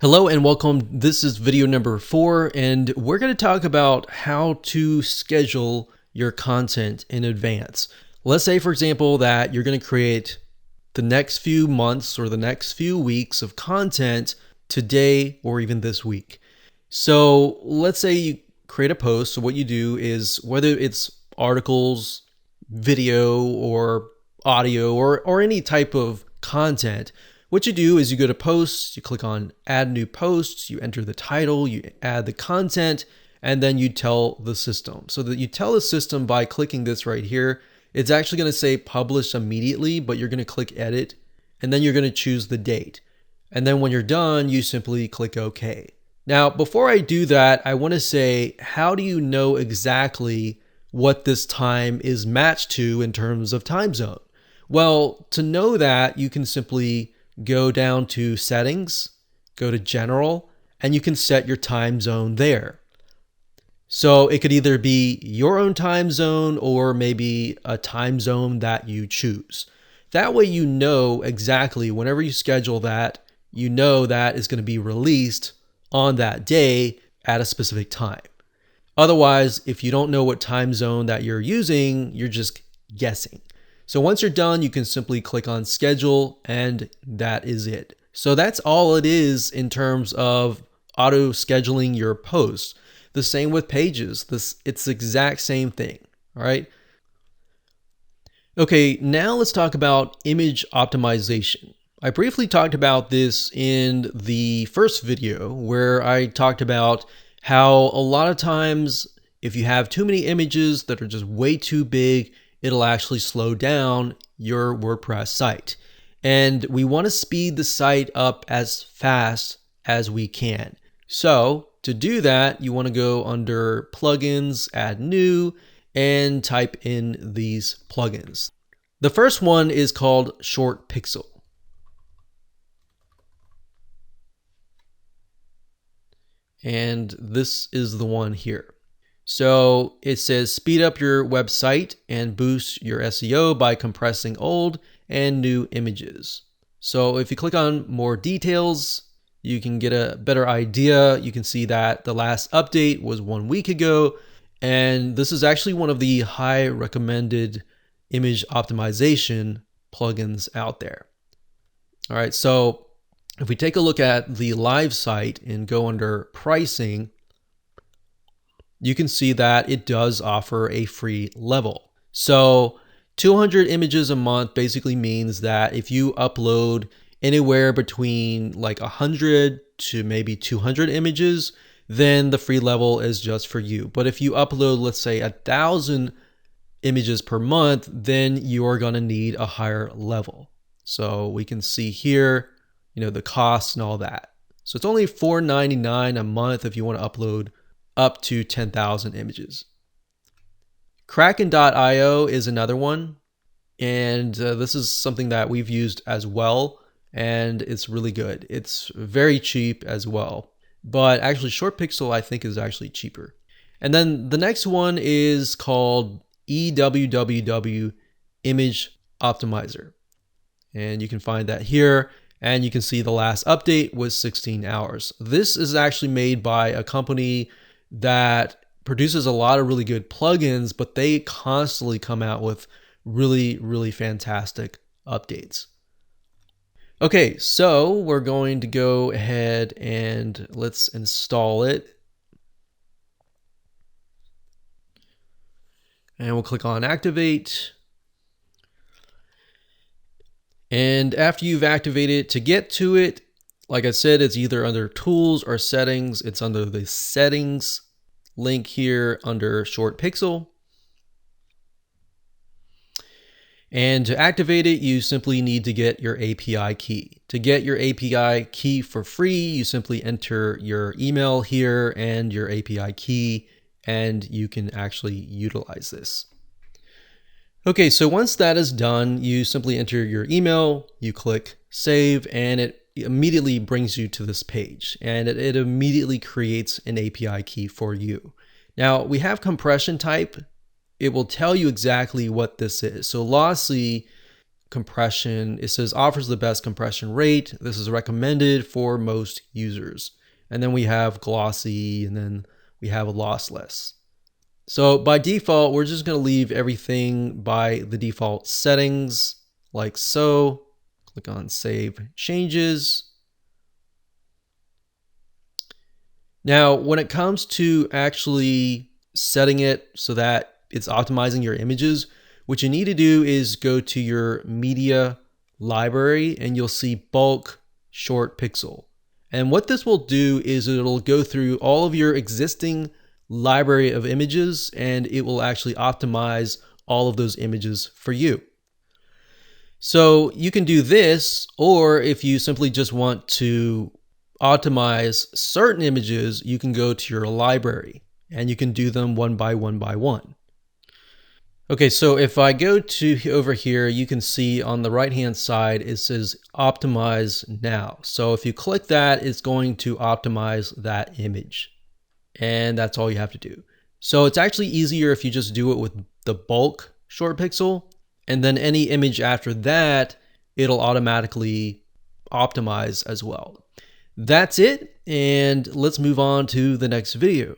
Hello and welcome. This is video number 4, and we're going to talk about how to schedule your content in advance. Let's say, for example, that you're going to create the next few months or the next few weeks of content today or even this week. So let's say you create a post. So what you do is, whether it's articles, video, or audio, or any type of content, what you do is you go to posts, you click on add new posts, you enter the title, you add the content, and then you tell the system. So that you tell the system by clicking this right here. It's actually going to say publish immediately, but you're going to click edit, and then you're going to choose the date. And then when you're done, you simply click OK. Now, before I do that, I want to say, how do you know exactly what this time is matched to in terms of time zone? Well, to know that, you can simply go down to settings, go to general, and you can set your time zone there. So it could either be your own time zone or maybe a time zone that you choose. That way you know exactly whenever you schedule that, you know that is going to be released on that day at a specific time. Otherwise, if you don't know what time zone that you're using, you're just guessing. So once you're done, you can simply click on schedule, and that is it. So that's all it is in terms of auto scheduling your posts. The same with pages. It's the exact same thing. All right. Okay, now let's talk about image optimization. I briefly talked about this in the first video, where I talked about how a lot of times if you have too many images that are just way too big, it'll actually slow down your WordPress site. And we want to speed the site up as fast as we can. So to do that, you want to go under plugins, add new, and type in these plugins. The first one is called Short Pixel. And this is the one here. So it says speed up your website and boost your SEO by compressing old and new images. So if you click on more details, you can get a better idea. You can see that the last update was 1 week ago, and this is actually one of the high recommended image optimization plugins out there. All right, so if we take a look at the live site and go under pricing, you can see that it does offer a free level. So 200 images a month basically means that if you upload anywhere between like 100 to maybe 200 images, then the free level is just for you. But if you upload, let's say 1,000 images per month, then you're going to need a higher level. So we can see here, the costs and all that. So it's only $4.99 a month if you want to upload up to 10,000 images. Kraken.io is another one, and this is something that we've used as well, and it's really good. It's very cheap as well, but actually Short Pixel I think is actually cheaper. And then the next one is called EWWW Image Optimizer, and you can find that here. And you can see the last update was 16 hours. This is actually made by a company that produces a lot of really good plugins, but they constantly come out with really, really fantastic updates. Okay, so we're going to go ahead and let's install it. And we'll click on activate. And after you've activated it, to get to it, like I said, it's either under tools or settings. It's under the settings link here under Short Pixel. And to activate it, you simply need to get your API key. To get your API key for free, you simply enter your email here and your API key, and you can actually utilize this. Okay, so once that is done, you simply enter your email, you click save, and it immediately brings you to this page, and it immediately creates an API key for you. Now we have compression type. It will tell you exactly what this is. So Lossy compression. It says offers the best compression rate. This is recommended for most users. And then we have glossy, and then we have lossless. So by default, we're just going to leave everything by the default settings like so. Click on Save Changes. Now, when it comes to actually setting it so that it's optimizing your images, what you need to do is go to your media library and you'll see bulk short pixel. And what this will do is it'll go through all of your existing library of images and it will actually optimize all of those images for you. So you can do this, or if you simply just want to optimize certain images, you can go to your library and you can do them one by one by one. Okay, so if I go to over here, you can see on the right hand side, it says optimize now. So if you click that, it's going to optimize that image. And that's all you have to do. So it's actually easier if you just do it with the bulk short pixel, and then any image after that, it'll automatically optimize as well. That's it, and let's move on to the next video.